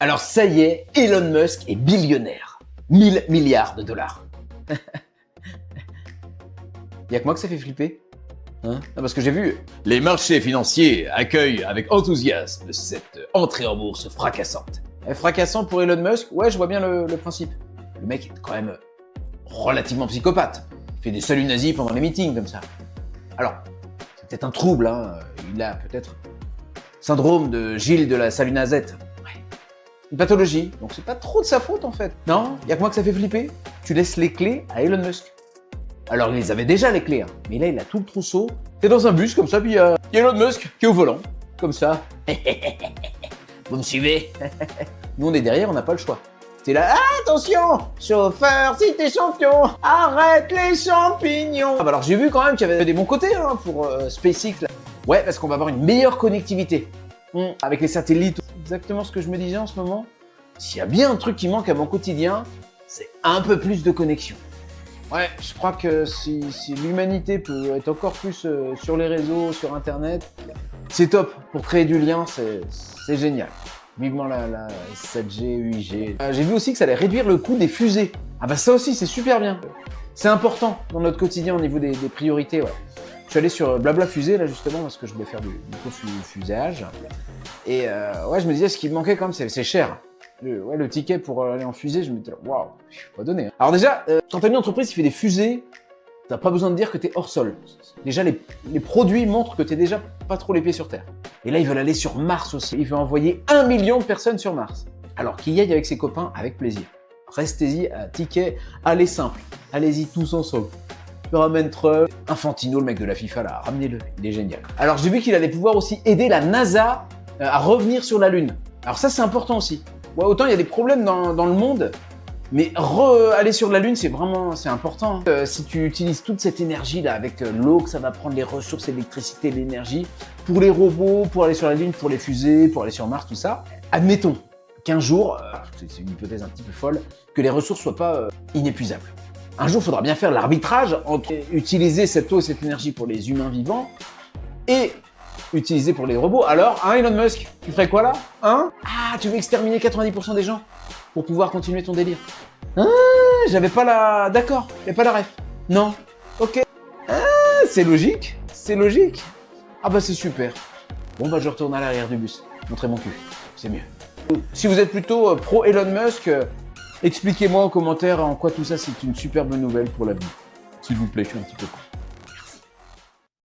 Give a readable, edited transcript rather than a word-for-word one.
Alors ça y est, Elon Musk est billionnaire. 1000 milliards de dollars. Y'a que moi que ça fait flipper, hein? Parce que j'ai vu, les marchés financiers accueillent avec enthousiasme cette entrée en bourse fracassante. Fracassant pour Elon Musk, ouais, je vois bien le principe. Le mec est quand même relativement psychopathe. Il fait des saluts nazis pendant les meetings comme ça. Alors, c'est peut-être un trouble, hein. Il a peut-être syndrome de Gilles de la salut nazette. Une pathologie, donc c'est pas trop de sa faute en fait. Non, y'a que moi que ça fait flipper. Tu laisses les clés à Elon Musk. Alors il les avait déjà les clés, hein. Mais là il a tout le trousseau. T'es dans un bus comme ça, puis y a Elon Musk qui est au volant, comme ça. Vous me suivez? Nous on est derrière, on n'a pas le choix. T'es là, attention, chauffeur, si t'es champion, arrête les champignons. Ah bah alors j'ai vu quand même qu'il y avait des bons côtés hein, pour SpaceX là. Ouais, parce qu'on va avoir une meilleure connectivité. Avec les satellites, exactement ce que je me disais en ce moment. S'il y a bien un truc qui manque à mon quotidien, c'est un peu plus de connexion. Ouais, je crois que si l'humanité peut être encore plus sur les réseaux, sur Internet, c'est top. Pour créer du lien, c'est génial. Vivement la 7G, 8G. J'ai vu aussi que ça allait réduire le coût des fusées. Ah bah ça aussi, c'est super bien. C'est important dans notre quotidien au niveau des priorités, ouais. Je suis allé sur Blabla Fusée, là, justement, parce que je voulais faire du co-fuséage. Et ouais, je me disais, ce qui me manquait quand même, c'est cher. Le ticket pour aller en fusée, je me disais, waouh, je suis pas donné. Alors déjà, quand t'as une entreprise qui fait des fusées, t'as pas besoin de dire que t'es hors sol. Déjà, les produits montrent que t'es déjà pas trop les pieds sur terre. Et là, ils veulent aller sur Mars aussi. Ils veulent envoyer 1 million de personnes sur Mars. Alors, qu'il y aille avec ses copains, avec plaisir. Restez-y à ticket, allez simple. Allez-y tous ensemble. Je ramène Trump, Infantino, le mec de la FIFA, là, ramenez-le, il est génial. Alors j'ai vu qu'il allait pouvoir aussi aider la NASA à revenir sur la Lune. Alors ça c'est important aussi. Ouais, autant il y a des problèmes dans le monde, mais aller sur la Lune c'est important. Si tu utilises toute cette énergie là avec l'eau que ça va prendre, les ressources, l'électricité, l'énergie, pour les robots, pour aller sur la Lune, pour les fusées, pour aller sur Mars, tout ça, admettons qu'un jour, c'est une hypothèse un petit peu folle, que les ressources soient pas inépuisables. Un jour, il faudra bien faire l'arbitrage entre utiliser cette eau et cette énergie pour les humains vivants et utiliser pour les robots. Alors, hein, Elon Musk, tu ferais quoi là? Hein? Ah, tu veux exterminer 90% des gens pour pouvoir continuer ton délire? Ah, j'avais pas la... D'accord, j'avais pas la ref. Non. Ok. Ah, c'est logique. C'est logique. Ah bah c'est super. Bon bah je retourne à l'arrière du bus. Montrer mon cul. C'est mieux. Si vous êtes plutôt pro Elon Musk... expliquez-moi en commentaire en quoi tout ça c'est une superbe nouvelle pour l'avenir. S'il vous plaît, je suis un petit peu con.